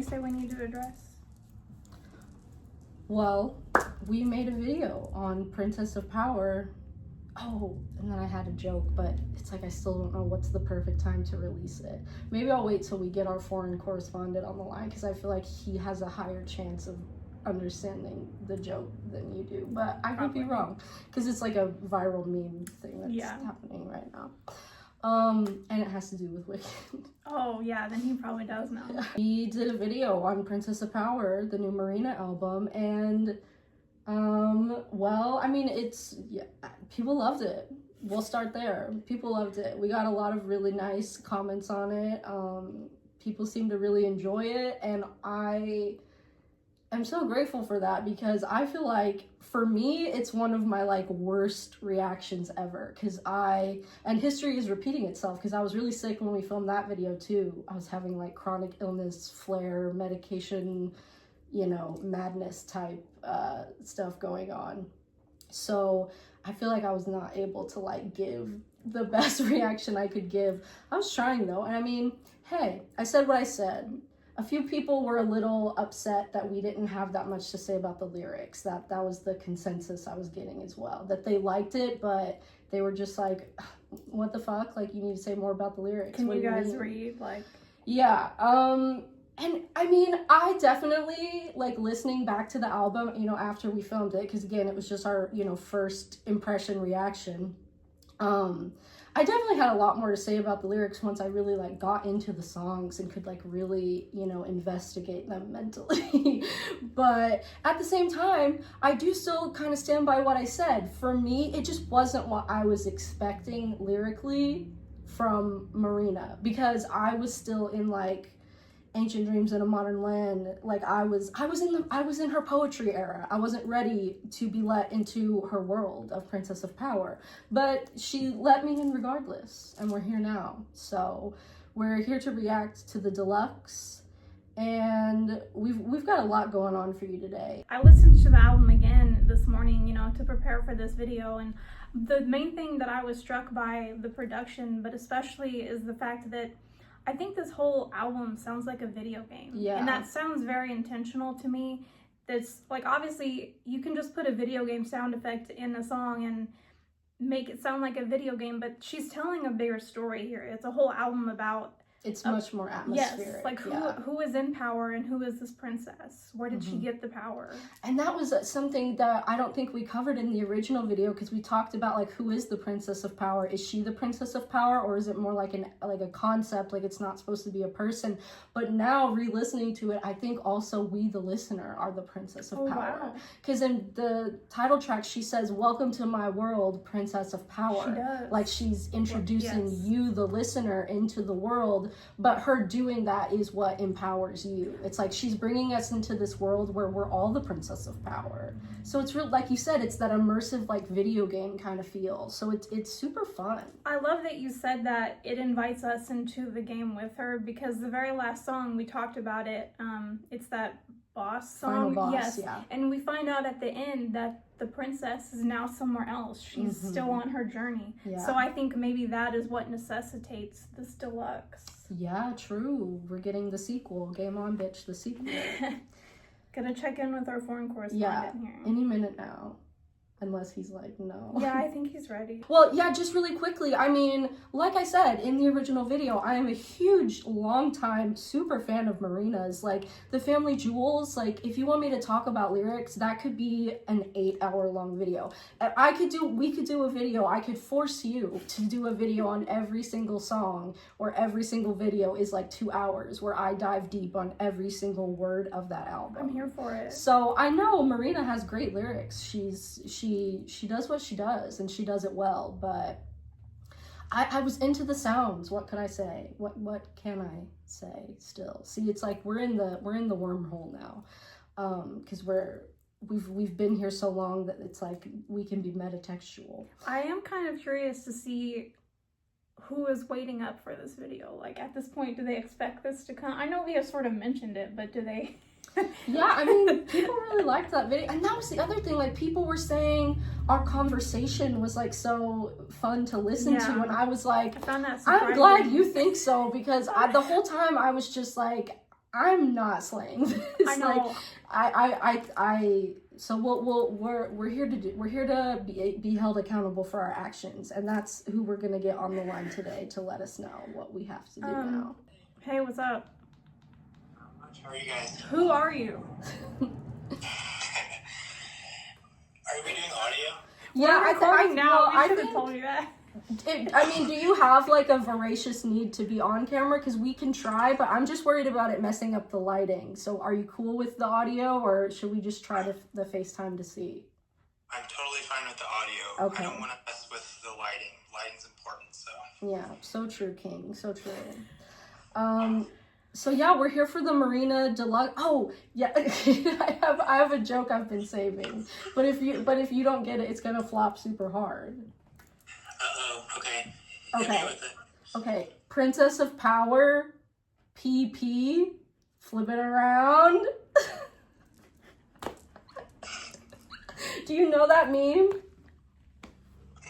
say we need to address? Well, we made a video on Princess of Power. Oh, and then I had a joke, but it's like I still don't know what's the perfect time to release it. Maybe I'll wait till we get our foreign correspondent on the line, because I feel like he has a higher chance of understanding the joke than you do. But I could be wrong, because it's like a viral meme thing that's happening right now. And it has to do with Wicked. Oh yeah, then he probably does know. We did a video on Princess of Power, the new Marina album, and well, I mean, people loved it. We'll start there. People loved it. We got a lot of really nice comments on it. People seem to really enjoy it, and I am so grateful for that, because I feel like for me it's one of my like worst reactions ever, because and history is repeating itself, because I was really sick when we filmed that video too. I was having like chronic illness, flare, medication, madness type stuff going on. So I feel like I was not able to like give the best reaction I could give. I was trying though, and I mean, hey, I said what I said. A few people were a little upset that we didn't have that much to say about the lyrics. That was the consensus I was getting as well. That they liked it, but they were just like, what the fuck? Like, you need to say more about the lyrics. Can you guys read? Like, yeah. And I mean, I definitely, like, listening back to the album, after we filmed it, because again, it was just our, first impression reaction. I definitely had a lot more to say about the lyrics once I really like got into the songs and could like really, investigate them mentally. But at the same time, I do still kind of stand by what I said. For me, it just wasn't what I was expecting lyrically from Marina, because I was still in like Ancient Dreams in a Modern Land. Like I was in her poetry era. I wasn't ready to be let into her world of Princess of Power, but she let me in regardless, and we're here now. So we're here to react to the Deluxe, and we've got a lot going on for you today. I listened to the album again this morning, to prepare for this video, and the main thing that I was struck by the production, but especially is the fact that I think this whole album sounds like a video game. Yeah. And that sounds very intentional to me. That's like, obviously you can just put a video game sound effect in a song and make it sound like a video game, but she's telling a bigger story here. It's a whole album about... It's much more atmospheric. Yes, like who is in power and who is this princess? Where did she get the power? And that was something that I don't think we covered in the original video, because we talked about like, who is the Princess of Power? Is she the Princess of Power, or is it more like a concept, like it's not supposed to be a person? But now re-listening to it, I think also we, the listener, are the Princess of Power. Because in the title track, she says, "Welcome to my world, Princess of Power." She does. Like she's introducing you, the listener, into the world. But her doing that is what empowers you. It's like she's bringing us into this world where we're all the Princess of Power. So it's real, like you said, it's that immersive like video game kind of feel. So it's super fun. I love that you said that it invites us into the game with her, because the very last song we talked about it. It's that boss song. Final Boss, yes. Yeah. And we find out at the end that the princess is now somewhere else. She's still on her journey. Yeah. So I think maybe that is what necessitates this Deluxe. Yeah, true. We're getting the sequel. Game on, bitch, the sequel. Gonna check in with our foreign correspondent here. Any minute now. Unless he's like, no. Yeah, I think he's ready. Well, yeah, just really quickly, I mean, like I said, in the original video, I am a huge, long-time, super fan of Marina's. Like, the Family Jewels, like, if you want me to talk about lyrics, that could be an 8-hour-long video. We could do a video, I could force you to do a video on every single song, or every single video is like 2 hours, where I dive deep on every single word of that album. I'm here for it. So, I know Marina has great lyrics. She does what she does, and she does it well, but I was into the sounds. What can I say? What can I say still? See, it's like we're in the wormhole now, because we've been here so long that it's like we can be metatextual. I am kind of curious to see who is waiting up for this video. Like, at this point, do they expect this to come? I know we have sort of mentioned it, but do they... Yeah, I mean, people really liked that video, and that was the other thing. Like, people were saying our conversation was like so fun to listen to, and I was like, I found that I'm glad you think so, because the whole time I was just like, I'm not slaying this. I know. So we're here to be held accountable for our actions, and that's who we're gonna get on the line today to let us know what we have to do now. Hey, what's up? How are you guys? Who are you? Are we doing audio? Yeah, We're recording now. I You should have think, told me that. do you have like a voracious need to be on camera? Because we can try, but I'm just worried about it messing up the lighting. So are you cool with the audio, or should we just try the FaceTime to see? I'm totally fine with the audio. Okay. I don't want to mess with the lighting. Lighting's important, so. Yeah, so true, King. So true. So yeah, we're here for the Marina Deluxe. Oh, yeah, I have a joke I've been saving. But if you don't get it, it's gonna flop super hard. Okay. Okay. Hit me with it. Okay. Princess of Power, PP, flip it around. Do you know that meme?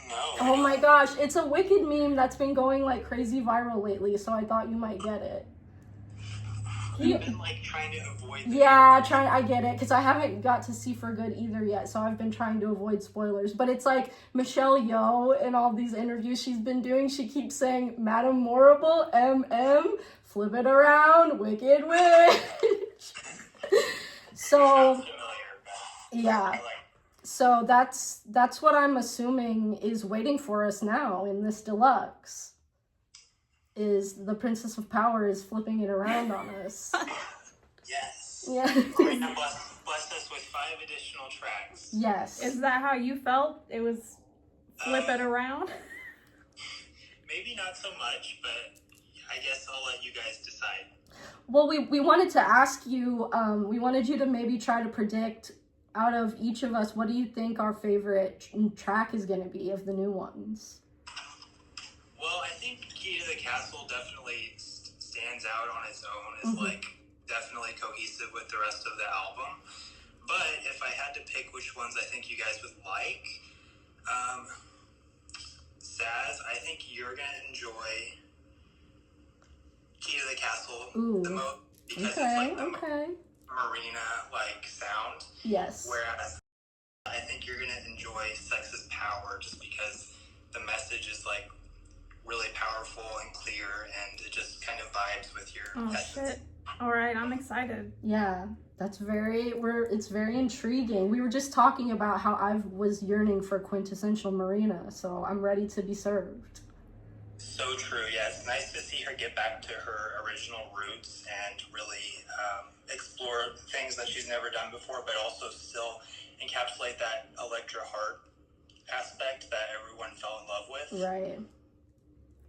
No. Oh my gosh, it's a wicked meme that's been going like crazy viral lately, so I thought you might get it. I've been like trying to avoid the I get it, because I haven't got to see For Good either yet, so I've been trying to avoid spoilers. But it's like Michelle Yeoh in all these interviews she's been doing, she keeps saying, Madam Morrible, MM, flip it around, wicked witch. So, familiar, but yeah. I like So that's what I'm assuming is waiting for us now in this deluxe. Is the Princess of Power is flipping it around on us. yes. Yeah. Marina blessed us with 5 additional tracks. Yes. Is that how you felt? It was flip it around? Maybe not so much, but I guess I'll let you guys decide. Well, we wanted to ask you, we wanted you to maybe try to predict out of each of us, what do you think our favorite track is going to be of the new ones? Well, I think Key to the Castle definitely stands out on its own, is like definitely cohesive with the rest of the album. But if I had to pick which ones I think you guys would like, Saz, I think you're going to enjoy Key to the Castle the most, because it's like the Marina-like sound. Yes. Whereas I think you're going to enjoy Sex's Power just because the message is like really powerful and clear, and it just kind of vibes with your essence. Shit. All right, I'm excited. Yeah, it's very intriguing. We were just talking about how I was yearning for quintessential Marina, so I'm ready to be served. So true. Yeah, it's nice to see her get back to her original roots and really explore things that she's never done before, but also still encapsulate that Electra Heart aspect that everyone fell in love with. Right.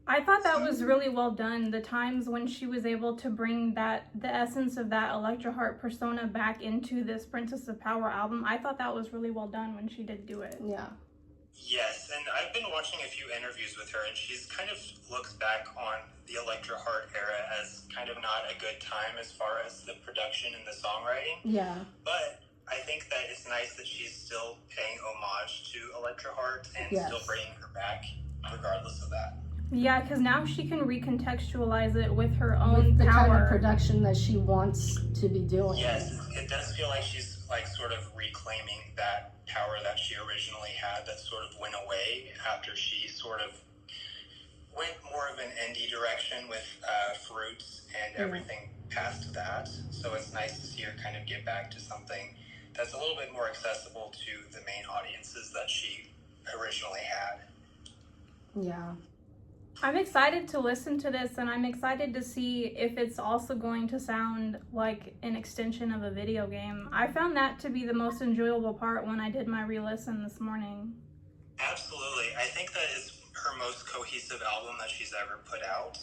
I thought that was really well done. The times when she was able to bring the essence of that Electra Heart persona back into this Princess of Power album, I thought that was really well done when she did do it. Yeah. Yes, and I've been watching a few interviews with her, and she's kind of looks back on the Electra Heart era as kind of not a good time as far as the production and the songwriting. Yeah. But I think that it's nice that she's still paying homage to Electra Heart and still bringing her back regardless of that. Yeah, because now she can recontextualize it with her own the power. kind of production that she wants to be doing. Yes, it does feel like she's like sort of reclaiming that power that she originally had that sort of went away after she sort of went more of an indie direction with Fruits and everything past that. So it's nice to see her kind of get back to something that's a little bit more accessible to the main audiences that she originally had. Yeah. I'm excited to listen to this, and I'm excited to see if it's also going to sound like an extension of a video game. I found that to be the most enjoyable part when I did my re-listen this morning. Absolutely. I think that is her most cohesive album that she's ever put out.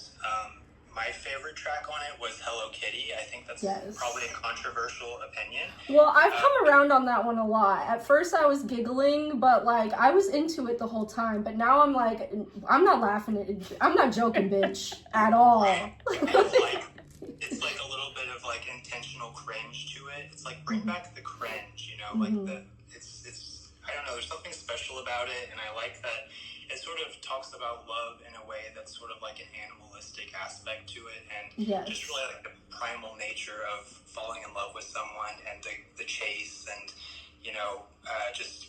My favorite track on it was Hello Kitty. I think that's probably a controversial opinion. Well, I've come around on that one a lot. At first I was giggling, but like I was into it the whole time. But now I'm like, I'm not laughing at it. I'm not joking, bitch, at all. It's like a little bit of like intentional cringe to it. It's like bring back the cringe, you know, like it's I don't know, there's something special about it, and I like that it sort of talks about love in a way that's sort of like an animalistic aspect to it, and Yes. just really like the primal nature of falling in love with someone and the chase and, just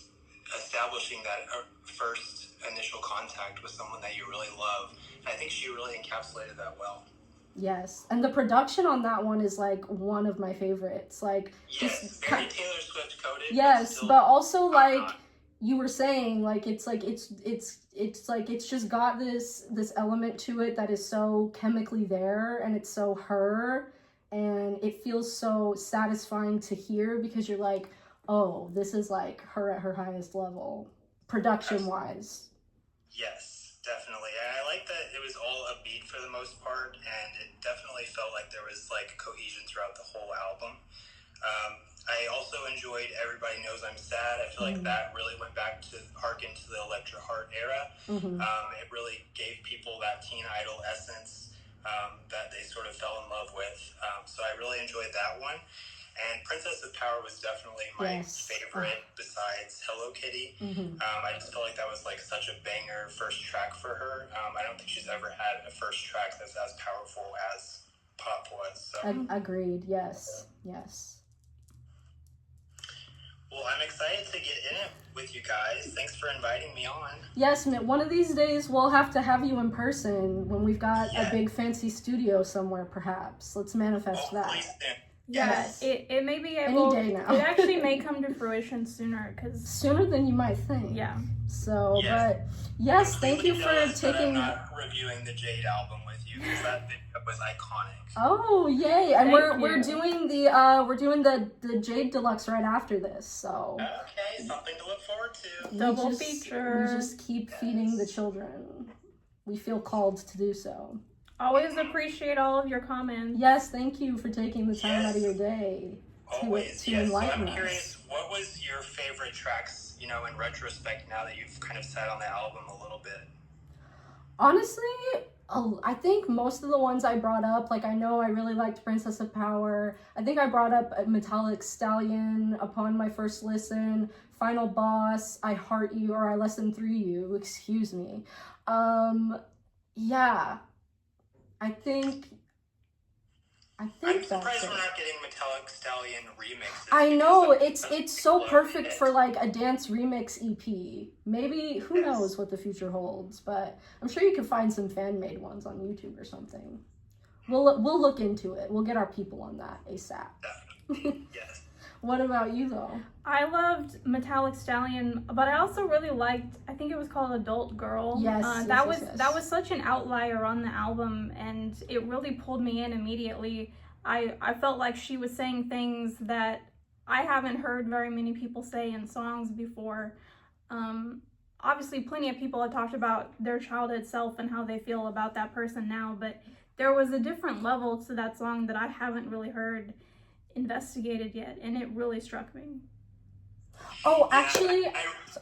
establishing that first initial contact with someone that you really love. And I think she really encapsulated that well. Yes, and the production on that one is like one of my favorites. Like, Yes, just very Taylor Swift coded. yes, still but also like iconic. you were saying, like it's just got this element to it that is so chemically there, and it's so her, and it feels so satisfying to hear because you're like, oh, this is like her at her highest level, production wise. Yes, definitely. And I like that it was all upbeat for the most part, and it definitely felt like there was like cohesion throughout the whole album. I also enjoyed Everybody Knows I'm Sad. I feel like that really went back to harken to the Electra Heart era. It really gave people that teen idol essence that they sort of fell in love with. So I really enjoyed that one. And Princess of Power was definitely my favorite besides Hello Kitty. I just felt like that was like such a banger first track for her. I don't think she's ever had a first track that's as powerful as Pop was. So. Agreed. Yes. Well, I'm excited to get in it with you guys. Thanks for inviting me on. Yes, one of these days we'll have to have you in person when we've got a big fancy studio somewhere, perhaps. Let's manifest that. Please do. Yes. It may be Any able, day now. it actually may come to fruition sooner, because Sooner than you might think. yeah. So, Yes. but yes, thank you for Jealous that taking. I'm not reviewing the Jade album with you because that video was iconic. Oh, yay! And Thank we're you. doing the Jade Deluxe right after this. So Okay, something to look forward to. Double we feature. just keep feeding the children. We feel called to do so. Always appreciate all of your comments. Yes, thank you for taking the time out of your day Always, to yes. So enlighten I'm us. curious, what was your favorite tracks, in retrospect, now that you've kind of sat on the album a little bit? Honestly, I think most of the ones I brought up, like I know I really liked Princess of Power. I think I brought up Metallic Stallion upon my first listen. Final Boss, I Heart You, or I Less Than 3 You, excuse me. Yeah. I think I'm that's surprised it. we're not getting Metallic Stallion remixes. I because know, of it's the so exploded perfect hit. for like a dance remix EP. Maybe, who Yes. knows what the future holds, but I'm sure you can find some fan-made ones on YouTube or something. We'll look into it. We'll get our people on that ASAP. Definitely, yes. What about you though? I loved Metallic Stallion, but I also really liked, I think it was called Adult Girl. Yes, that yes, was yes. that was such an outlier on the album, and it really pulled me in immediately. I felt like she was saying things that I haven't heard very many people say in songs before. Obviously, plenty of people have talked about their childhood self and how they feel about that person now, but there was a different level to that song that I haven't really heard investigated yet, and it really struck me. Oh, Yeah, actually,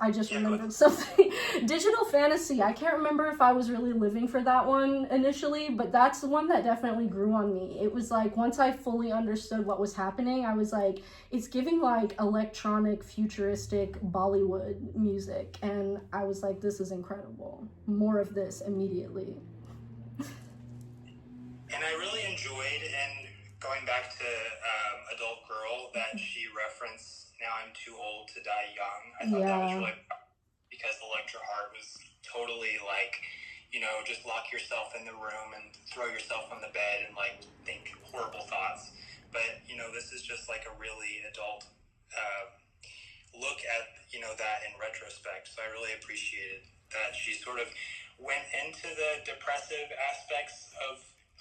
I just remembered something. Digital Fantasy. I can't remember if I was really living for that one initially, but that's the one that definitely grew on me. It was like, once I fully understood what was happening, I was like, it's giving like electronic, futuristic Bollywood music. And I was like, this is incredible. More of this immediately. And I really enjoyed, and going back to Adult Girl, that she referenced Now I'm Too Old to Die Young. I thought that was really because Electra Heart was totally like, just lock yourself in the room and throw yourself on the bed and like think horrible thoughts. But, this is just like a really adult look at, that in retrospect. So I really appreciated that she sort of went into the depressive aspects of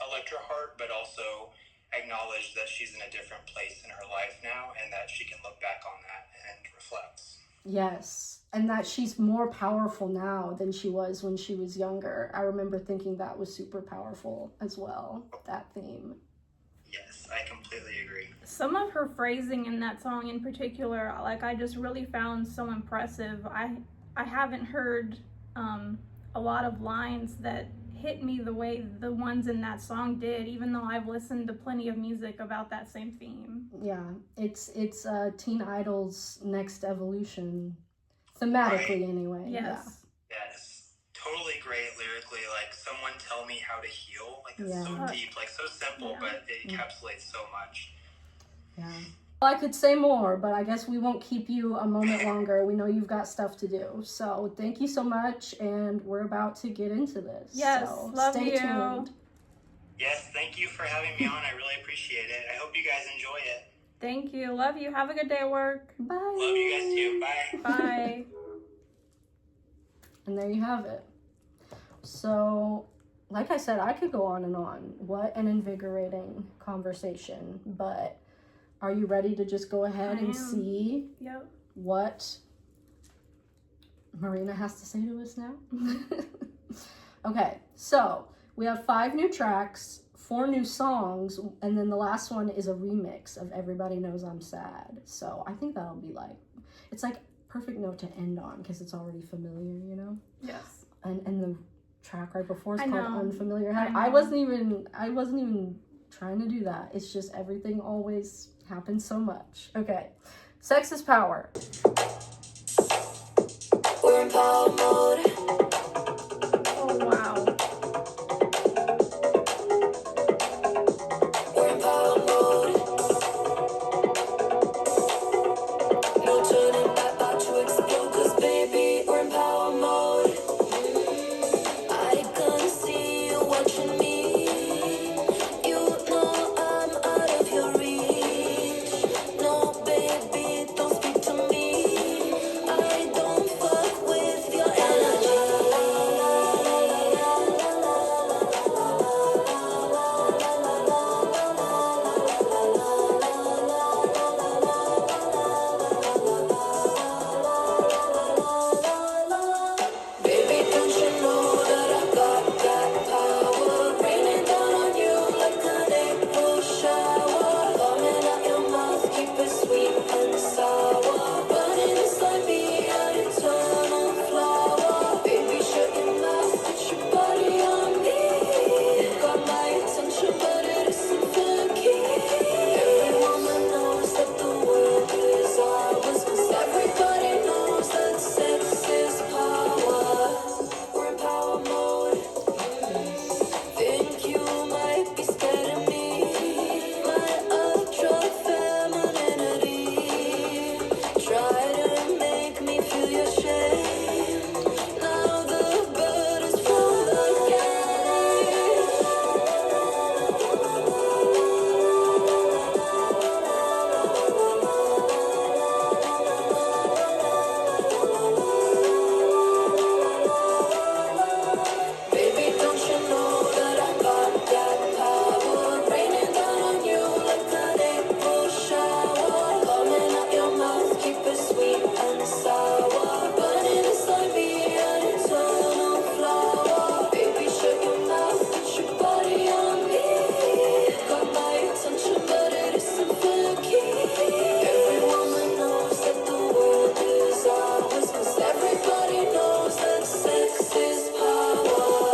Electra Heart, but also acknowledged that she's in a different place in her life now and that she can look back on that and reflect. Yes. And that she's more powerful now than she was when she was younger. I remember thinking that was super powerful as well, that theme. Yes, I completely agree. Some of her phrasing in that song in particular, like, I just really found so impressive. I haven't heard a lot of lines that hit me the way the ones in that song did, even though I've listened to plenty of music about that same theme. Yeah, it's Teen Idol's next evolution, thematically anyway. Yes. Yes. totally great lyrically. Like, someone tell me how to heal. Like, it's Yeah. so deep, like so simple, Yeah. but it encapsulates so much. Yeah. Well, I could say more, but I guess we won't keep you a moment longer. We know you've got stuff to do. So thank you so much, and we're about to get into this. Yes, so love stay you. tuned. Yes, thank you for having me on. I really appreciate it. I hope you guys enjoy it. Thank you. Love you. Have a good day at work. Bye. Love you guys too. Bye. Bye. And there you have it. So, like I said, I could go on and on. What an invigorating conversation. But are you ready to just go ahead and see Yep. what Marina has to say to us now? Okay, so we have 5 new tracks, 4 new songs, and then the last one is a remix of Everybody Knows I'm Sad. So I think that'll be like, it's like perfect note to end on because it's already familiar, you know? Yes. And the track right before is I called know. Unfamiliar I Head. know. I wasn't even trying to do that. It's just everything always happens so much. Okay. Sex is power. We're in power mode. Oh, wow. We're in power mode. No turning back, about to explode. 'Cause baby, we're in power mode. I can see you watching me. You know I'm out of your reach. No, baby, don't speak to me. I don't fuck with your energy. Baby, don't you know that I got that power? Raining down on you like an April shower. Coming out your mouth, keep it sweet and sour. Burning inside me, an eternal flower. Baby, shut your mouth, put your body on me. Got my attention, but it isn't the key. Every woman knows that the world is ours. 'Cause everybody knows that sex is power. We're in power mode. Think you might be scared of me. My ultra femininity. Try to make me feel your shame. Now the bird is from the cage. Baby, don't you know that I got that power? Raining down on you like an April shower. Coming out your mouth, keep it sweet and sour. Burning inside me, an eternal flower. Baby, shut your mouth, put your body on me. Got my attention, but it isn't the key. Every woman knows that the world is ours. 'Cause everybody knows that sex is power.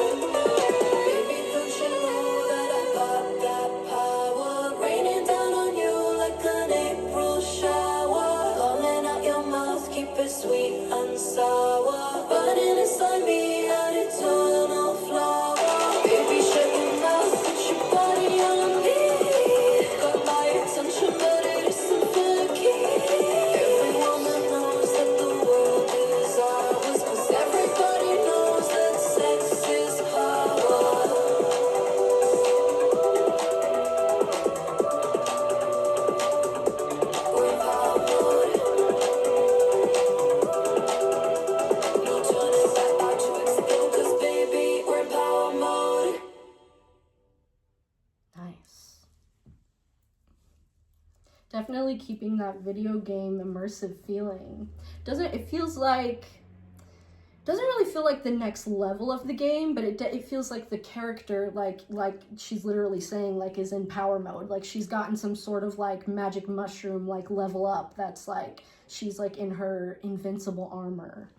Baby, don't you know that I got that power? Raining down on you like an April shower. Coming out your mouth, keep it sweet and sour. Burning inside me, an eternal flower. Baby, shut your mouth, put your body on me. Got my attention, but it isn't the key. Every woman knows that the world is ours. 'Cause everybody knows that sex is power. We're in power mode. No turning back, about to explode. 'Cause baby, we're in power mode. Nice. Definitely keeping that video game immersive feeling. Doesn't it feels like doesn't really feel like the next level of the game, but it feels like the character, like she's literally saying, like, is in power mode. Like, she's gotten some sort of, like, magic mushroom, like, level up that's, like, she's, like, in her invincible armor.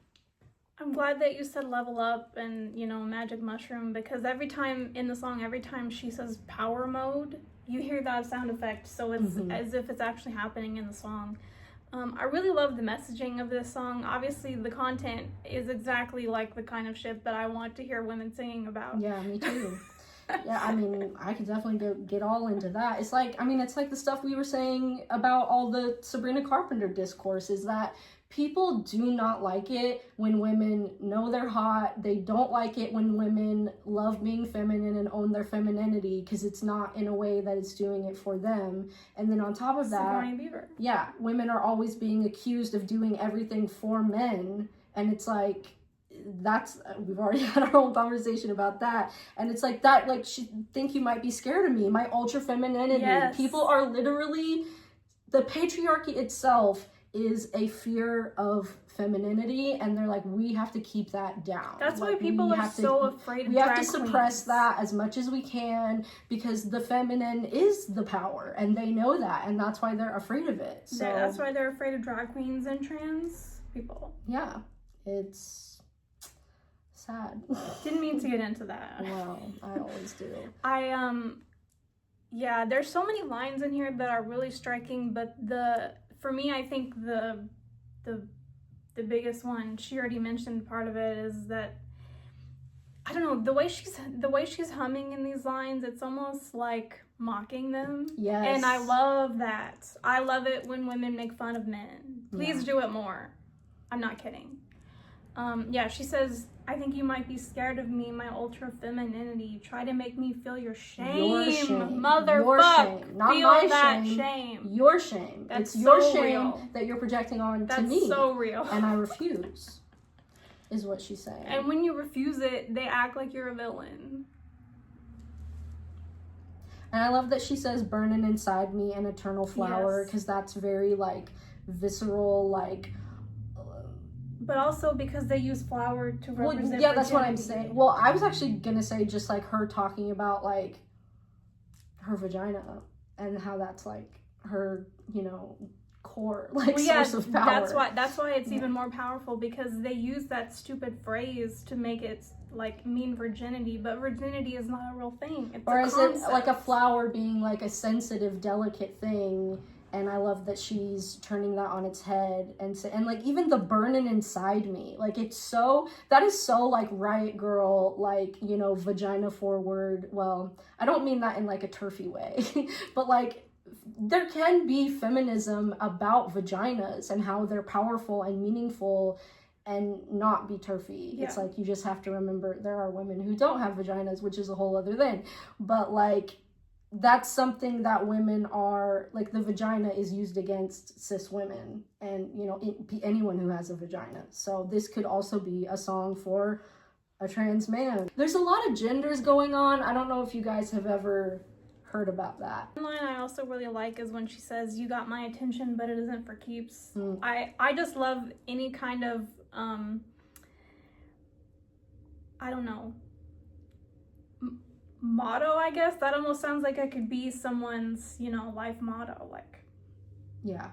I'm glad that you said level up and, you know, magic mushroom, because every time in the song, every time she says power mode, you hear that sound effect, so it's as if it's actually happening in the song. I really love the messaging of this song. Obviously, the content is exactly like the kind of shit that I want to hear women singing about. Yeah, me too. Yeah, I mean, I could definitely get all into that. It's like, I mean, it's like the stuff we were saying about all the Sabrina Carpenter discourse, is that people do not like it when women know they're hot. They don't like it when women love being feminine and own their femininity, because it's not in a way that it's doing it for them. And then on top of that, yeah, women are always being accused of doing everything for men. And it's like, we've already had our whole conversation about that, and it's like that, like, she think you might be scared of me, my ultra femininity. Yes. People are literally, the patriarchy itself is a fear of femininity, and they're like, we have to keep that down. That's like, why people are so afraid of we have drag to suppress queens. that as much as we can, because the feminine is the power, and they know that, and that's why they're afraid of it. So that's why they're afraid of drag queens and trans people. Yeah, it's sad. Didn't mean to get into that. Well, I always do. Yeah, there's so many lines in here that are really striking, but for me, I think the biggest one, she already mentioned part of it, is that, I don't know, the way she's humming in these lines, it's almost like mocking them. Yes. And I love that. I love it when women make fun of men. Please do it more. I'm not kidding. Yeah, she says, I think you might be scared of me, my ultra femininity. Try to make me feel your shame. Your shame. Motherfuck. Your shame. Not feel my that shame. Your shame. That's it's your so shame real. that you're projecting on That's to me. so real. And I refuse, is what she's saying. And when you refuse it, they act like you're a villain. And I love that she says, burning inside me, an eternal flower, Yes. because that's very, like, visceral, like... But also because they use flower to represent Well, yeah, that's what I'm virginity. saying. Well, I was actually gonna say just, like, her talking about, like, her vagina, and how that's, like, her, you know, core, like, source of power. That's why it's even more powerful, because they use that stupid phrase to make it, like, mean virginity, but virginity is not a real thing. It's or a is concept. it like a flower being, like, a sensitive, delicate thing? And I love that she's turning that on its head, and like, even the burning inside me, like, it's so, that is so, like, riot girl, like, you know, vagina forward. Well, I don't mean that in, like, a turfy way, but, like, there can be feminism about vaginas and how they're powerful and meaningful and not be turfy. Yeah. It's like, you just have to remember there are women who don't have vaginas, which is a whole other thing. But, like, that's something that women are, like, the vagina is used against cis women and, you know, anyone who has a vagina. So this could also be a song for a trans man. There's a lot of genders going on. I don't know if you guys have ever heard about that. One line I also really like is when she says, you got my attention, but it isn't for keeps. I just love any kind of, I don't know, motto, I guess. That almost sounds like it could be someone's, you know, life motto, like, yeah,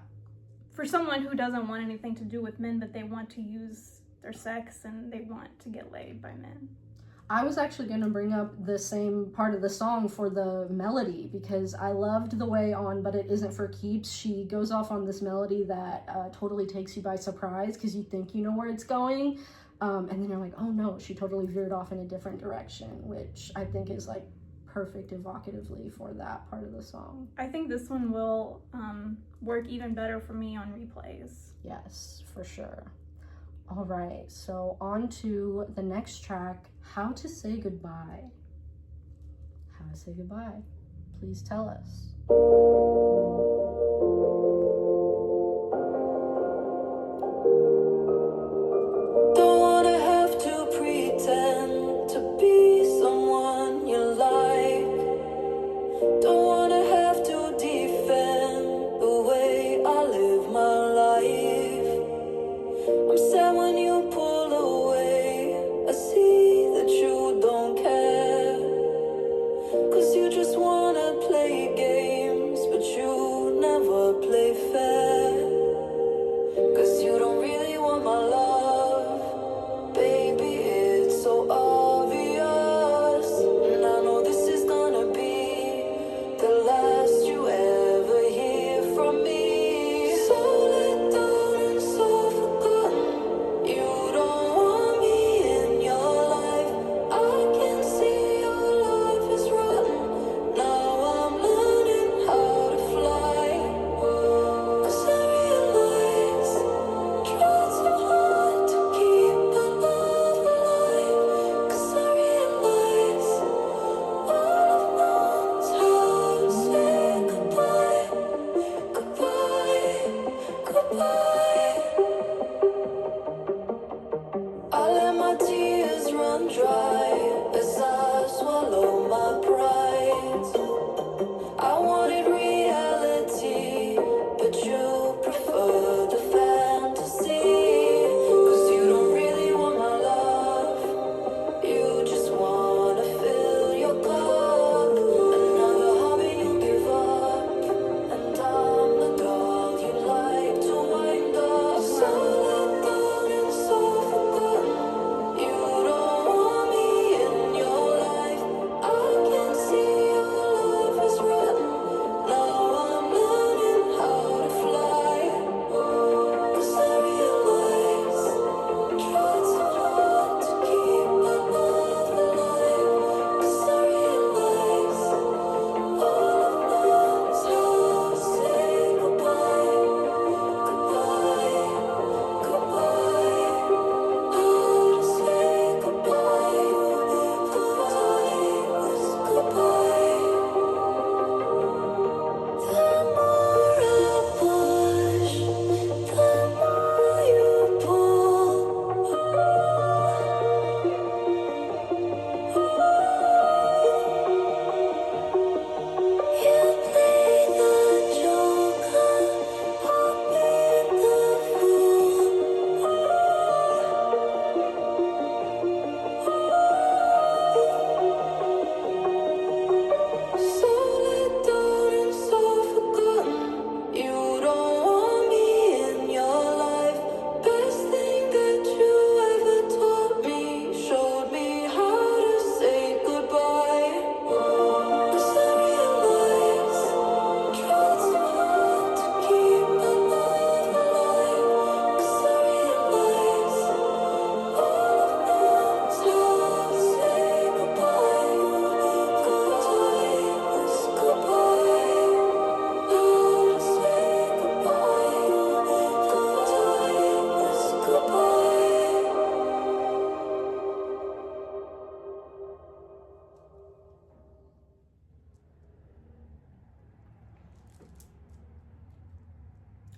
for someone who doesn't want anything to do with men, but they want to use their sex and they want to get laid by men. I was actually going to bring up the same part of the song for the melody, because I loved the way on But It Isn't For Keeps, she goes off on this melody that totally takes you by surprise, because you think you know where it's going. And then you're like, oh no, she totally veered off in a different direction, which I think is, like, perfect evocatively for that part of the song. I think this one will work even better for me on replays. Yes, for sure. All right, so on to the next track, How to Say Goodbye. How to Say Goodbye. Please tell us. Don't wanna have to pretend to be someone you like. Don't wanna have to defend the way I live my life. I'm sad when you pull away.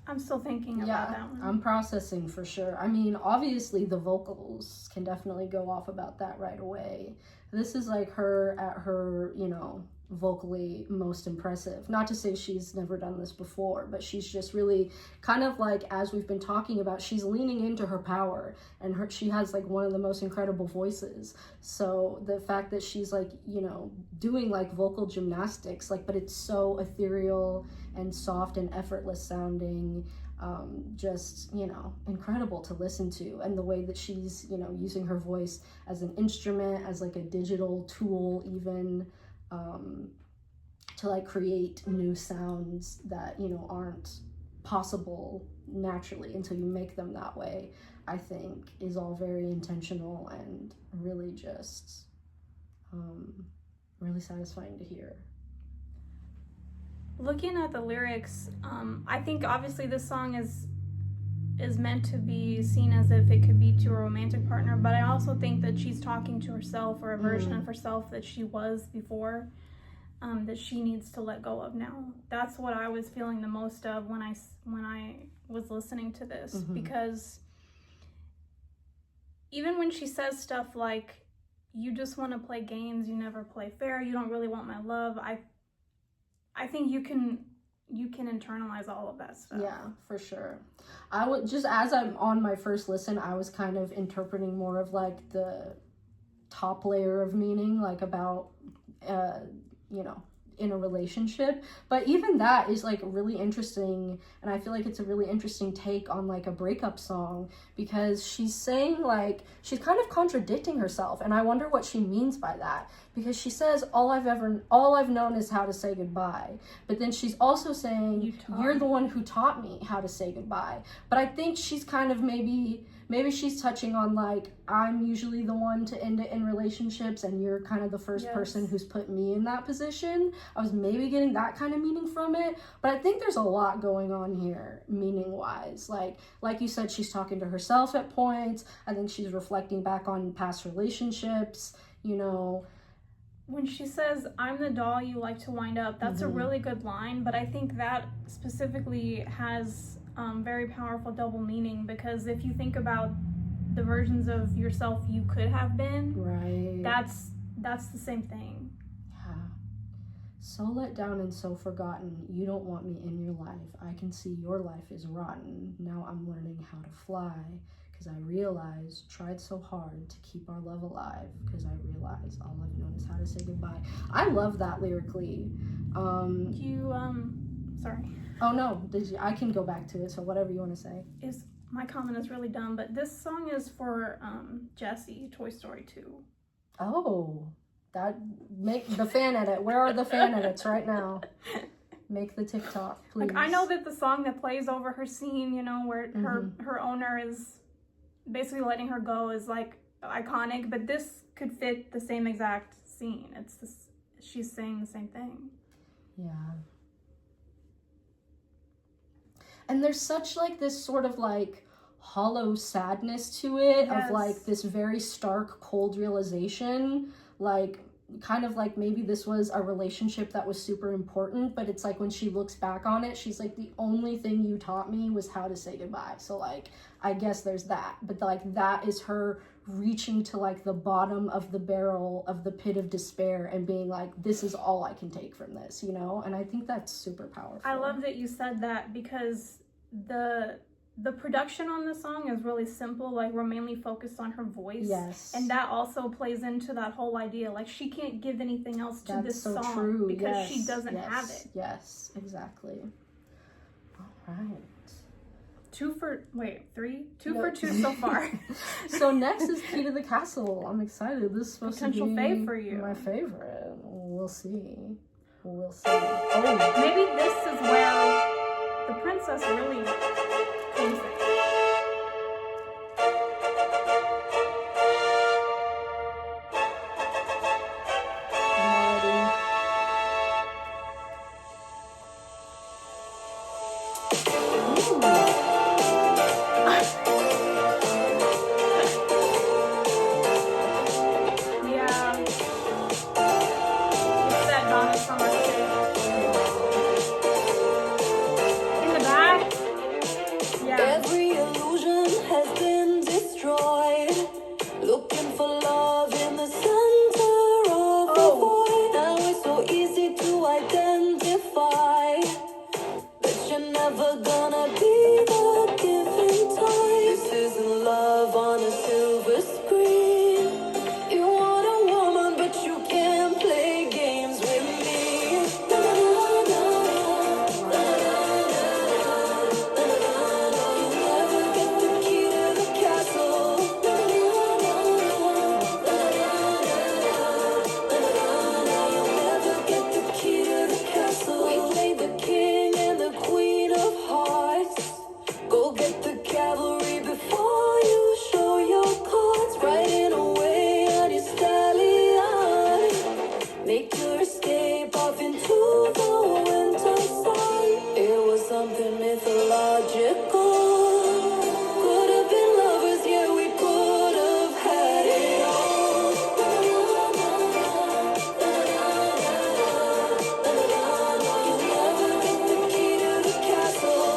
I'm still thinking about that one. I'm processing for sure. I mean, obviously the vocals can definitely go off about that right away. This is like her at her, you know, vocally most impressive. Not to say she's never done this before, but she's just really kind of like, as we've been talking about, she's leaning into her power, and she has like one of the most incredible voices. So the fact that she's like, you know, doing like vocal gymnastics, like, but it's so ethereal and soft and effortless sounding, just, you know, incredible to listen to. And the way that she's, you know, using her voice as an instrument, as like a digital tool even, to like create new sounds that, you know, aren't possible naturally until you make them that way, I think is all very intentional and really just really satisfying to hear. Looking at the lyrics, I think obviously this song is meant to be seen as if it could be to a romantic partner, but I also think that she's talking to herself, or a version of herself that she was before, that she needs to let go of now. That's what I was feeling the most of when I was listening to this, because even when she says stuff like, you just want to play games, you never play fair, you don't really want my love, I think you can internalize all of that stuff. Yeah, for sure. I would just, as I'm on my first listen, I was kind of interpreting more of like the top layer of meaning, like about, you know, in a relationship. But even that is like really interesting, and I feel like it's a really interesting take on like a breakup song, because she's saying, like, she's kind of contradicting herself, and I wonder what she means by that, because she says all I've known is how to say goodbye, but then she's also saying you're the one who taught me how to say goodbye. But I think she's kind of maybe she's touching on like, I'm usually the one to end it in relationships, and you're kind of the first person who's put me in that position. I was maybe getting that kind of meaning from it, but I think there's a lot going on here meaning wise. Like you said, she's talking to herself at points. I think she's reflecting back on past relationships, you know. When she says, I'm the doll you like to wind up, that's a really good line, but I think that specifically has very powerful double meaning, because if you think about the versions of yourself you could have been, right, that's the same thing. Yeah. So let down and so forgotten, you don't want me in your life. I can see your life is rotten. Now I'm learning how to fly, because I realized, tried so hard to keep our love alive, because I realized all I've known is how to say goodbye. I love that lyrically. Sorry. Oh no, I can go back to it, so whatever you want to say. My comment is really dumb, but this song is for Jessie, Toy Story 2. Oh, make the fan edit. Where are the fan edits right now? Make the TikTok, please. Like, I know that the song that plays over her scene, you know, where her owner is basically letting her go, is like iconic, but this could fit the same exact scene. She's saying the same thing. Yeah. And there's such like this sort of like hollow sadness to it, of like this very stark, cold realization, like kind of like maybe this was a relationship that was super important, but it's like when she looks back on it, she's like, the only thing you taught me was how to say goodbye. So like, I guess there's that, but like that is her reaching to like the bottom of the barrel of the pit of despair and being like, this is all I can take from this, you know? And I think that's super powerful. I love that you said that, because the production on the song is really simple. Like, we're mainly focused on her voice. Yes. And that also plays into that whole idea. Like, she can't give anything else to this so song true. because she doesn't have it. Yes, exactly. All right. 2 for 2 so far. So next is Key to the Castle. I'm excited. This is supposed to be fave for you. My favorite. We'll see. Oh, maybe this is where the princess really comes in. it go. Could have been lovers, yeah, we could have had it all. You'll never get the key to the castle.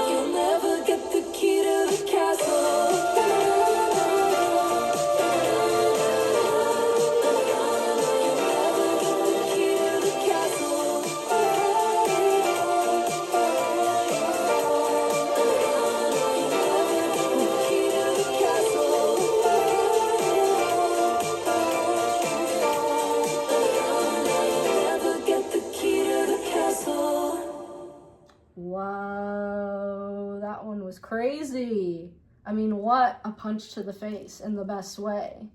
You'll never get the key to the castle. You'll never get the key to the castle. You'll never get the key to the castle. You'll never get the key to the castle. Wow, that one was crazy. I mean, what a punch to the face in the best way.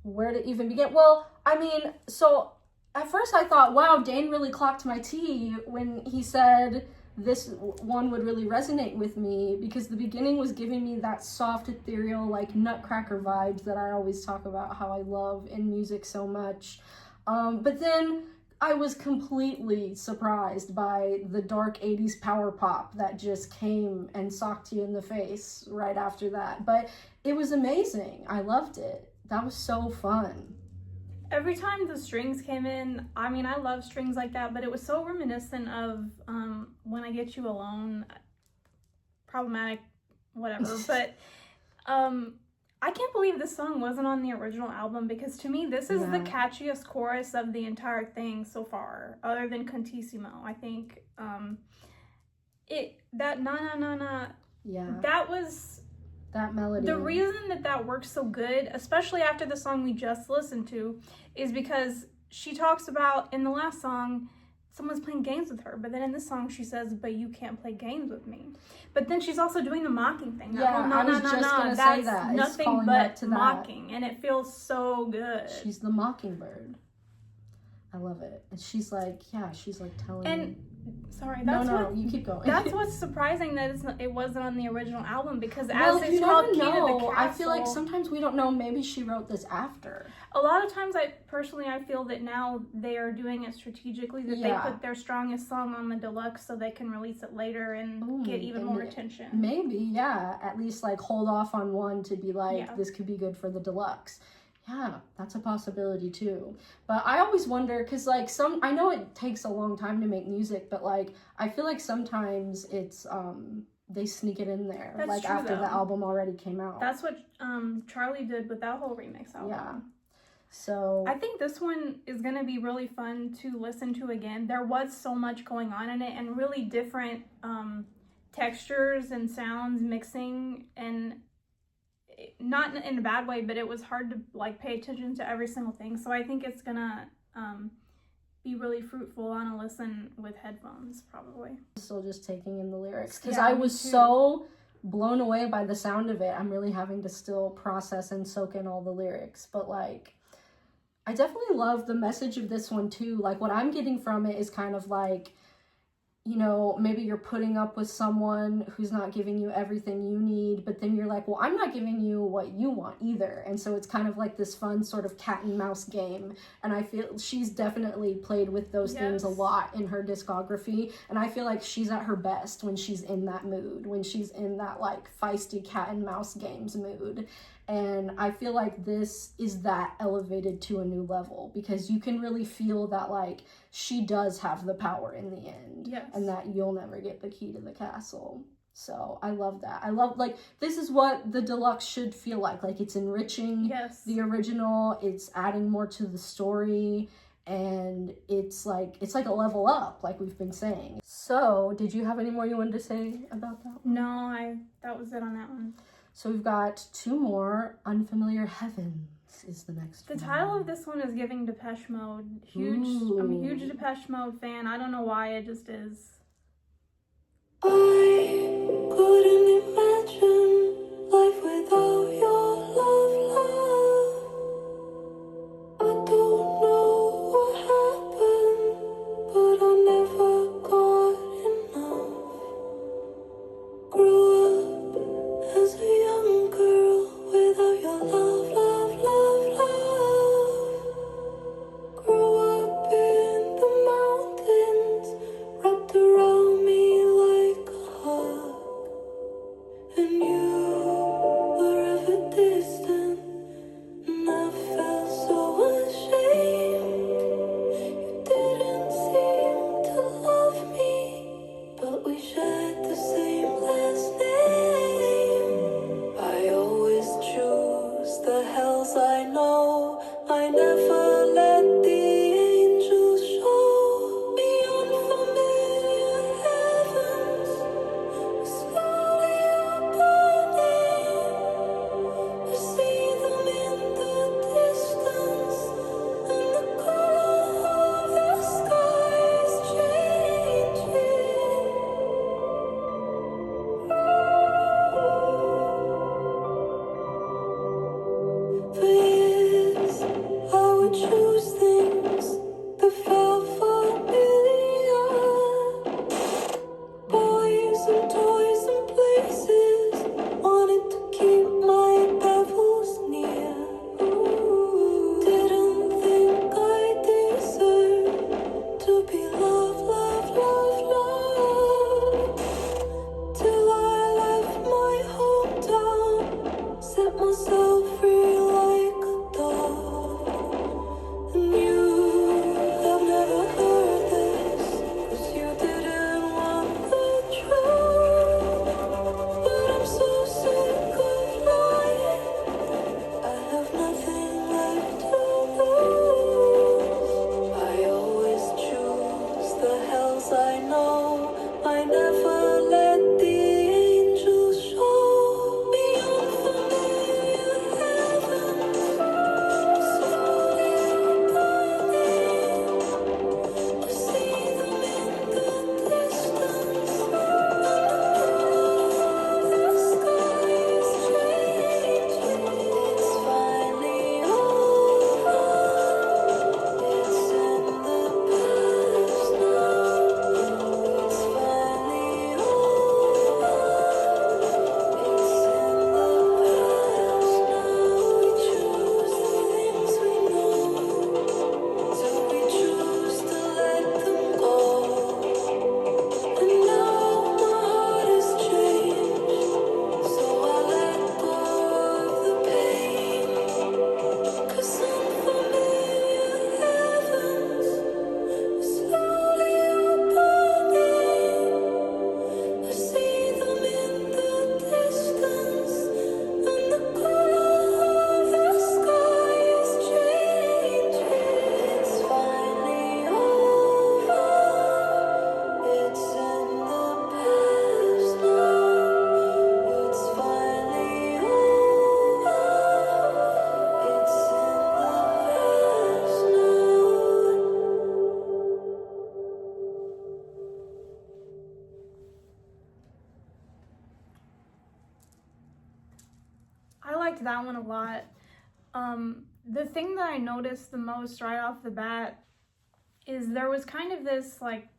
Where to even begin? Well, I mean, so at first I thought, wow, Dane really clocked my tea when he said this one would really resonate with me, because the beginning was giving me that soft, ethereal, like nutcracker vibes that I always talk about how I love in music so much. But then I was completely surprised by the dark 80s power pop that just came and socked you in the face right after that. But it was amazing. I loved it. That was so fun. Every time the strings came in, I mean, I love strings like that, but it was so reminiscent of When I Get You Alone. Problematic, whatever. But I can't believe this song wasn't on the original album, because to me, this is the catchiest chorus of the entire thing so far, other than Contissimo. I think that na na na na, that was that melody. The reason that works so good, especially after the song we just listened to, is because she talks about, in the last song, someone's playing games with her, but then in this song she says, but you can't play games with me. But then she's also doing the mocking thing. I was just gonna say that. That's nothing but mocking, and it feels so good. She's the mockingbird. I love it. And she's like, telling me. Sorry, you keep going. That's what's surprising, that it wasn't on the original album, because well, as it's called Key to the Castle, I feel like sometimes we don't know, maybe she wrote this after. A lot of times, I feel that now they are doing it strategically, that they put their strongest song on the deluxe so they can release it later and get even more attention. Maybe, at least like hold off on one to be like, this could be good for the deluxe. Yeah, that's a possibility too. But I always wonder, because like I know it takes a long time to make music, but like I feel like sometimes it's they sneak it in there. That's like true, after though. the album already came out. That's what Charlie did with that whole remix album. Yeah. So I think this one is going to be really fun to listen to again. There was so much going on in it, and really different textures and sounds mixing, and not in a bad way, but it was hard to like pay attention to every single thing. So I think it's gonna be really fruitful on a listen with headphones, probably. Still just taking in the lyrics, because I was so blown away by the sound of it. I'm really having to still process and soak in all the lyrics, but like I definitely love the message of this one too. Like what I'm getting from it is kind of like, you know, maybe you're putting up with someone who's not giving you everything you need, but then you're like, well, I'm not giving you what you want either. And so it's kind of like this fun sort of cat and mouse game. And I feel she's definitely played with those themes a lot in her discography. And I feel like she's at her best when she's in that mood, when she's in that like feisty cat and mouse games mood. And I feel like this is that elevated to a new level, because you can really feel that like she does have the power in the end. Yes. And that you'll never get the key to the castle. So I love that. I love, like, this is what the deluxe should feel like. Like, it's enriching the original, it's adding more to the story, and it's like a level up, like we've been saying. So did you have any more you wanted to say about that one? No, that was it on that one. So we've got two more. Unfamiliar Heavens is the next one. The title of this one is giving Depeche Mode. I'm a huge Depeche Mode fan. I don't know why, it just is. I couldn't imagine life without your love, love. I don't know what happened, but I never got enough. Grew up as a young girl without your love, love, love, love. Grew up in the mountains, wrapped around me like a hug. And you were ever distant, and I felt so ashamed. You didn't seem to love me, but we shared the same last name. I always choose the hells I know. I never let the angels show me unfamiliar heavens. Slowly opening, I see them in the distance, and the color of the sky is changing. For years, I would choose things that felt familiar. Boys and toys and places, wanted to keep my devils near. Didn't think I deserved to be loved, loved, loved, loved. Till I left my hometown, set myself free like a dove. And you have never heard this, 'cause you didn't want the truth. But I'm so sick of lying, I have nothing left to lose. I always choose the hells I know. I never let the angels show me unfamiliar heavens. Slowly opening, I see them in the distance, and the color of the sky is changing. It's finally over. It's in the past now. It's finally over. It's in the past now. We choose the things we know, so we choose to let them go. And now my heart is changed, so I let go of the pain. 'Cause unfamiliar heavens are slowly opening. I see them in the distance, and the color of the sky is changing. It's finally over. It's in the past now. It's finally over. It's in the past now. I liked that one a lot. The thing that I noticed the most right off the bat is there was kind of this like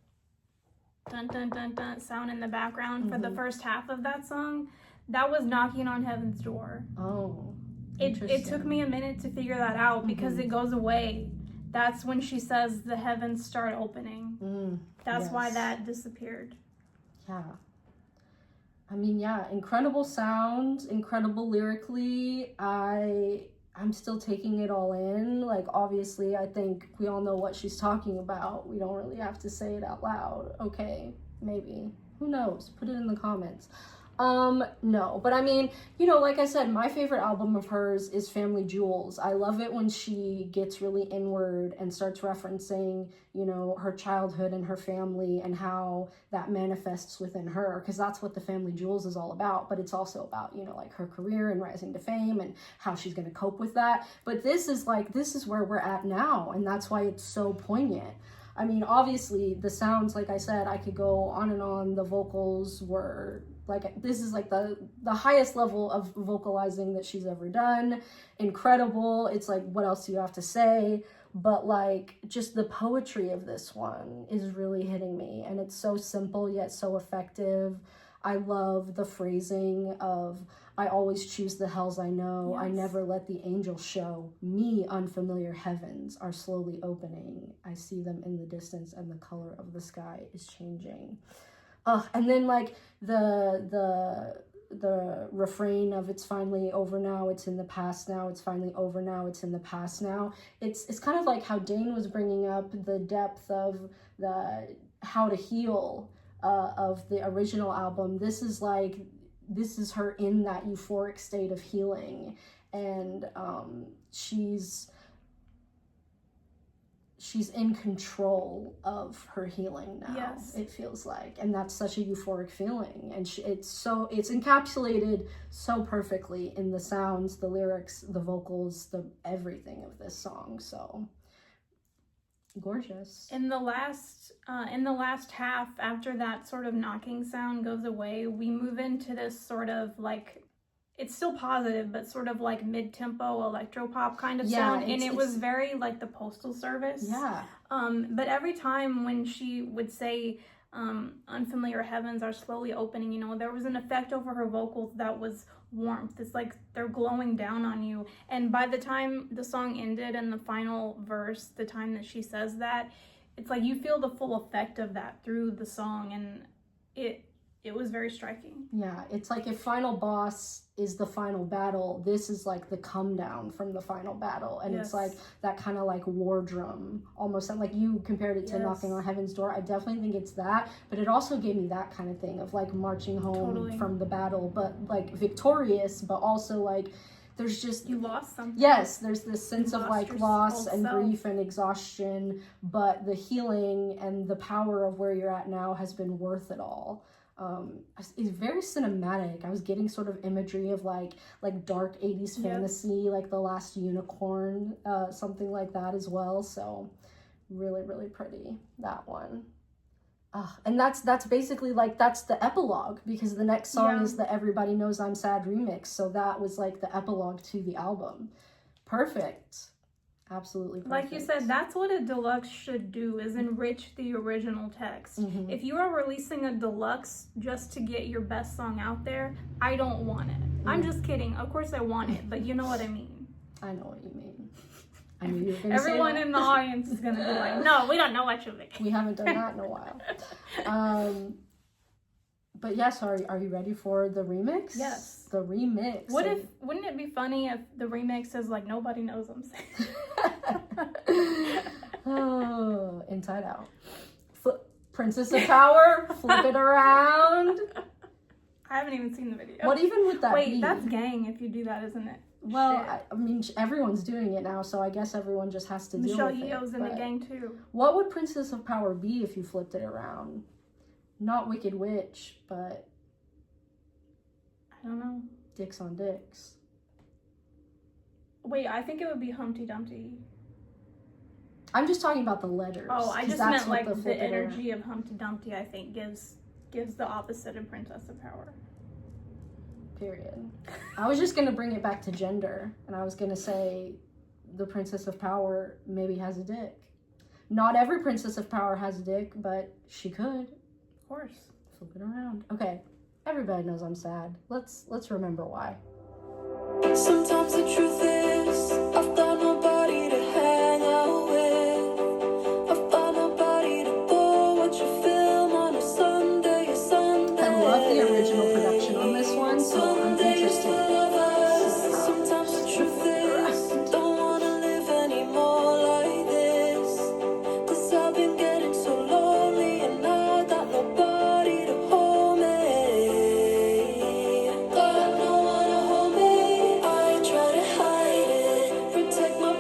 dun dun dun dun sound in the background for the first half of that song. That was knocking on heaven's door. Oh, It took me a minute to figure that out because it goes away. That's when she says the heavens start opening. That's why yes. that disappeared. Yeah. I mean, yeah, incredible sound, incredible lyrically. I'm still taking it all in. Like, obviously, I think we all know what she's talking about. We don't really have to say it out loud. Okay, maybe. Who knows? Put it in the comments. No, but I mean, you know, like I said, my favorite album of hers is Family Jewels. I love it when she gets really inward and starts referencing, you know, her childhood and her family and how that manifests within her, because that's what the Family Jewels is all about. But it's also about, you know, like her career and rising to fame and how she's going to cope with that. But this is where we're at now, and that's why it's so poignant. I mean, obviously the sounds, like I said, I could go on and on. The vocals were like, this is like the highest level of vocalizing that she's ever done. Incredible. It's like, what else do you have to say? But like, just the poetry of this one is really hitting me, and it's so simple yet so effective. I love the phrasing of, I always choose the hells I know. Yes. I never let the angels show me. Unfamiliar heavens are slowly opening. I see them in the distance, and the color of the sky is changing. And then like the refrain of, it's finally over now, it's in the past now, it's finally over now, it's in the past now. It's kind of like how Dane was bringing up the depth of the how to heal of the original album. This is her in that euphoric state of healing, and she's in control of her healing now. Yes. It feels like, and that's such a euphoric feeling, and it's encapsulated so perfectly in the sounds, the lyrics, the vocals, the everything of this song. So gorgeous. In the last half, after that sort of knocking sound goes away, we move into this sort of like, it's still positive, but sort of like mid-tempo electropop kind of sound, and it was very like the Postal Service. Yeah. But every time when she would say, unfamiliar heavens are slowly opening, you know, there was an effect over her vocals that was warmth. It's like they're glowing down on you. And by the time the song ended and the final verse, the time that she says that, it's like you feel the full effect of that through the song, and it was very striking. Yeah, it's like if Final Boss is the final battle, this is like the come down from the final battle. And Yes. It's like that kind of like war drum, almost like you compared it to Yes. Knocking on Heaven's Door. I definitely think it's that, but it also gave me that kind of thing of like marching home Totally. from the battle, but like victorious, but also like there's just, You lost something. yes, there's this sense You of lost like your loss whole and self. grief and exhaustion, but the healing and the power of where you're at now has been worth it all. It's very cinematic. I was getting sort of imagery of like dark 80s fantasy, like The Last Unicorn, something like that as well. So really, really pretty, that one. And that's basically like, that's the epilogue, because the next song is the Everybody Knows I'm Sad remix. So that was like the epilogue to the album. Perfect. Absolutely perfect. Like you said, that's what a deluxe should do, is enrich the original text. Mhm. If you are releasing a deluxe just to get your best song out there, I don't want it. I'm just kidding. Of course I want it, but you know what I mean. I know what you mean. I knew you were going to say Everyone that. in the audience is going to be like, no, we don't know what you mean. We haven't done that in a while. But yes, are you ready for the remix? Yes. The remix. Wouldn't it be funny if the remix is like, nobody knows I'm saying? Oh, Inside Out. Princess of Power, flip it around. I haven't even seen the video. What even would that be? Wait, that's gang if you do that, isn't it? Well, Shit. I mean, everyone's doing it now, so I guess everyone just has to deal Michelle with it. Yeoh's in the but gang too. What would Princess of Power be if you flipped it around? Not Wicked Witch, but I don't know. Dicks on Dicks. Wait, I think it would be Humpty Dumpty. I'm just talking about the letters. Oh, I 'cause just that's meant what like the flip it around. energy of Humpty Dumpty, I think, gives the opposite of Princess of Power. Period. I was just gonna bring it back to gender, and I was gonna say the Princess of Power maybe has a dick. Not every Princess of Power has a dick, but she could. Of course. Flip it around. Okay, everybody knows I'm sad. Let's remember why. Sometimes the truth is, I've got nobody to hang out with. I've got nobody to go watch a film on a Sunday. I love the original production on this one, so I'm interested. Sometimes the truth is, don't wanna live anymore like this. 'Cause I've been getting so lonely and I got nobody to hold me. Got no one to hold me. I try to hide it, protect my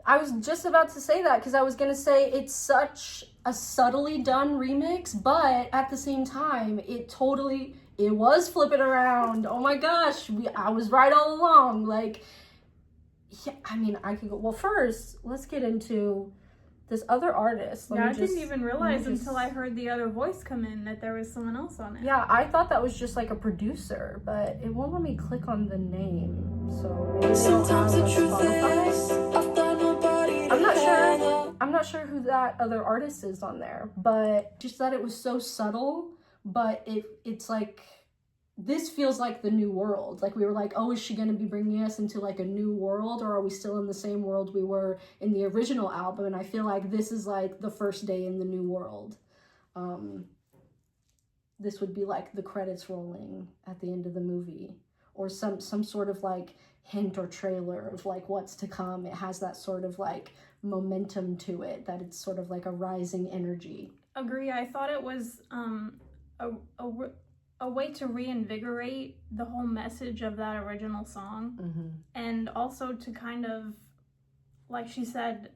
I was just about to say that because I was going to say it's such a subtly done remix, but at the same time, it was Flip It Around. Oh my gosh, I was right all along. Like, yeah, I mean, I could go, well, first, let's get into this other artist. I didn't even realize until I heard the other voice come in that there was someone else on it. Yeah, I thought that was just like a producer, but it won't let me click on the name. So maybe Sometimes the truth Spotify. is, I've got nobody to I'm not sure who that other artist is on there, but just that it was so subtle, but it's like, this feels like the new world. Like we were like, oh, is she going to be bringing us into like a new world, or are we still in the same world we were in the original album? And I feel like this is like the first day in the new world. This would be like the credits rolling at the end of the movie, or some sort of like hint or trailer of like what's to come. It has that sort of like momentum to it, that it's sort of like a rising energy. Agree. I thought it was a way to reinvigorate the whole message of that original song, and also to kind of, like she said,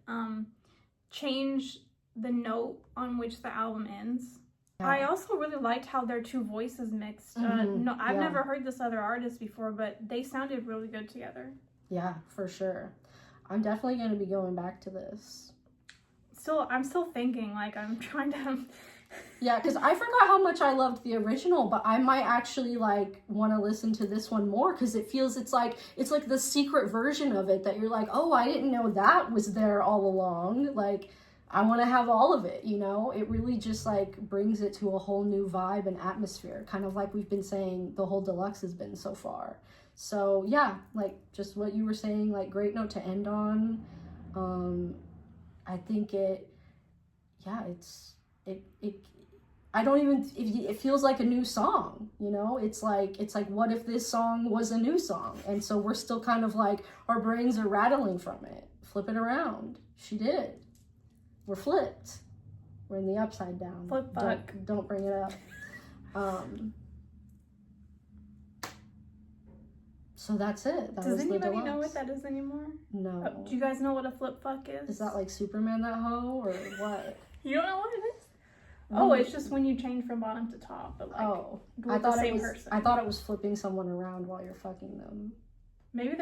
change the note on which the album ends. Yeah. I also really liked how their two voices mixed. No, I've never heard this other artist before, but they sounded really good together. Yeah, for sure. I'm definitely going to be going back to this. I'm still thinking, like, I'm trying to... Yeah, because I forgot how much I loved the original, but I might actually like want to listen to this one more, because it feels it's like the secret version of it that you're like, oh, I didn't know that was there all along. Like, I want to have all of it, you know? It really just like brings it to a whole new vibe and atmosphere, kind of like we've been saying the whole Deluxe has been so far. So yeah, like just what you were saying, like great note to end on. I think it feels like a new song, you know? It's like, what if this song was a new song? And so we're still kind of like, our brains are rattling from it. Flip it around. She did. We're flipped. We're in the upside down. Flip fuck. Don't bring it up. So that's it. Does anybody know what that is anymore? No. Do you guys know what a flip fuck is? Is that like Superman that hoe, or what? You don't know what it is? Oh, it's just when you change from bottom to top, but like with the same person. I thought it was flipping someone around while you're fucking them. Maybe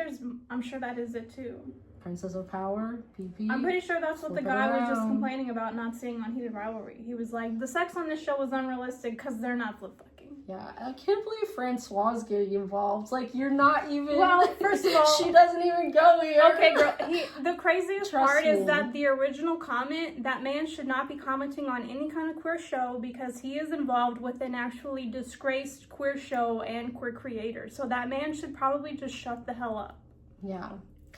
I'm sure that is it too. Princess of Power, PP. I'm pretty sure that's what the guy was just complaining about not seeing on Heated Rivalry. He was like, the sex on this show was unrealistic because they're not flip fucking. Yeah, I can't believe Francois is getting involved. Like, you're not even... Well, first of all... she doesn't even go here. Okay, girl. The craziest part is that the original comment, that man should not be commenting on any kind of queer show because he is involved with an actually disgraced queer show and queer creator. So that man should probably just shut the hell up. Yeah.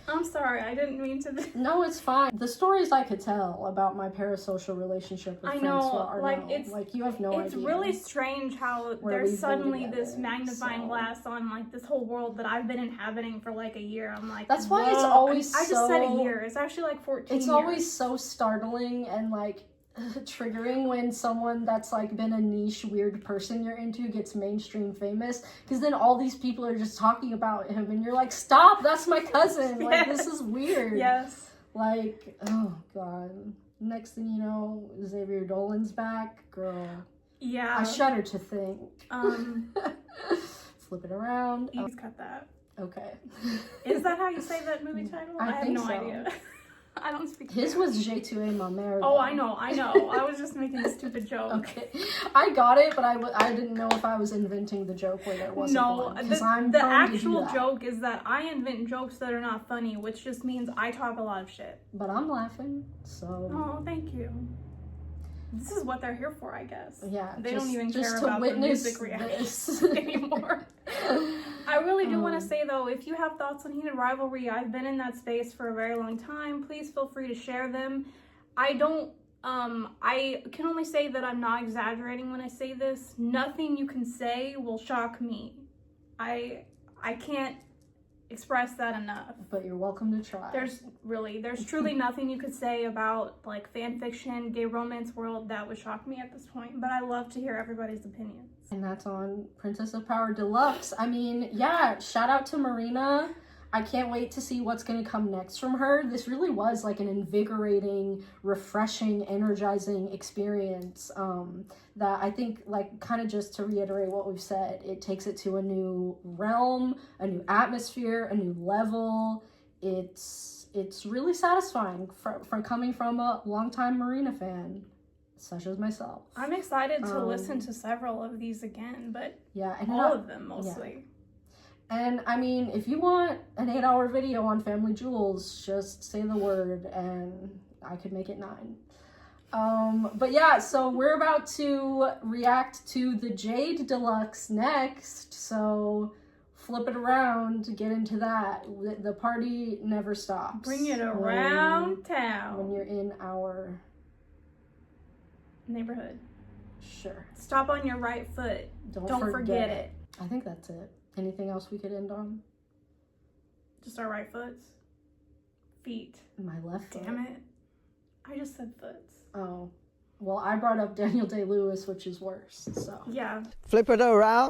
I'm sorry, I didn't mean to... No, it's fine. The stories I could tell about my parasocial relationship with Francois are like, you have no idea. It's really strange how there's suddenly this magnifying glass on like this whole world that I've been inhabiting for like a year. I'm like, that's why it's always I just said a year. It's actually like 14 years. It's always so startling and like triggering when someone that's like been a niche weird person you're into gets mainstream famous, because then all these people are just talking about him and you're like, stop, that's my cousin. Like, this is weird. Yes. Like, oh god, next thing you know, Xavier Dolan's back. Girl, yeah, I shudder to think. Flip it around. You cut that. Okay. Is that how you say that movie title? I have no idea. I don't speak. His was J'ai tué ma mère. Oh, I know. I was just making a stupid joke. Okay, I got it, but I didn't know if I was inventing the joke where there wasn't one. The actual joke is that I invent jokes that are not funny, which just means I talk a lot of shit. But I'm laughing, so. Oh, thank you. This is what they're here for, I guess. Yeah. They don't even care about the music reactions anymore. I really do want to say, though, if you have thoughts on Heated Rivalry, I've been in that space for a very long time. Please feel free to share them. I can only say that I'm not exaggerating when I say this. Nothing you can say will shock me. I can't express that enough. But you're welcome to try. There's truly nothing you could say about like fan fiction, gay romance world that would shock me at this point, but I love to hear everybody's opinions. And that's on Princess of Power Deluxe. I mean, yeah, shout out to Marina. I can't wait to see what's going to come next from her. This really was like an invigorating, refreshing, energizing experience that I think, like, kind of just to reiterate what we've said, it takes it to a new realm, a new atmosphere, a new level. It's really satisfying from coming from a longtime Marina fan, such as myself. I'm excited to listen to several of these again, but yeah, and all of them mostly. Yeah. And I mean, if you want an 8-hour video on Family Jewels, just say the word and I could make it 9. But yeah, so we're about to react to the Jade Deluxe next. So flip it around to get into that. The party never stops. Bring it around town. When you're in our neighborhood. Sure. Stop on your right foot. Don't forget it. I think that's it. Anything else we could end on? Just our right foots. Feet. My left foot. Damn it. I just said foots. Oh. Well, I brought up Daniel Day-Lewis, which is worse, so. Yeah. Flip it around.